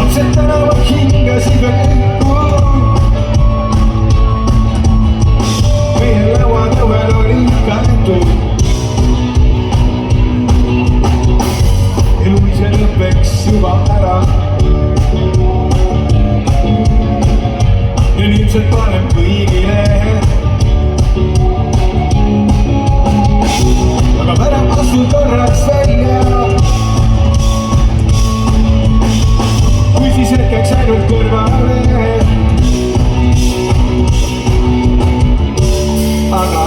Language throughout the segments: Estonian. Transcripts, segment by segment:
lapsed tänavad hingasid veel õhku. Meie lauatõvel oli kaetud. Elu ise lõpeks juba ära. Ja nüüd see paneb kõigile. Aga ära astu korraks välja. Kui siis hetkeks ainult kõrvale. Aga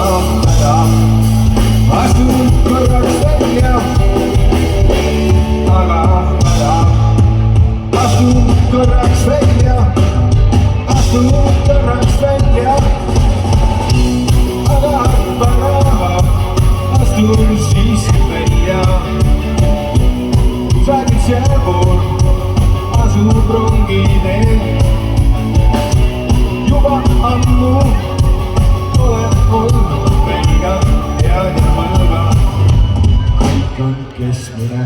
ära astu korraks välja. Aga ära astu korraks välja. Astu korraks välja. Aga astu siis välja. Saagid sealpool asub rongitee. Juba ammu olen olnud meiega head ja halba. Kõik on keskmine.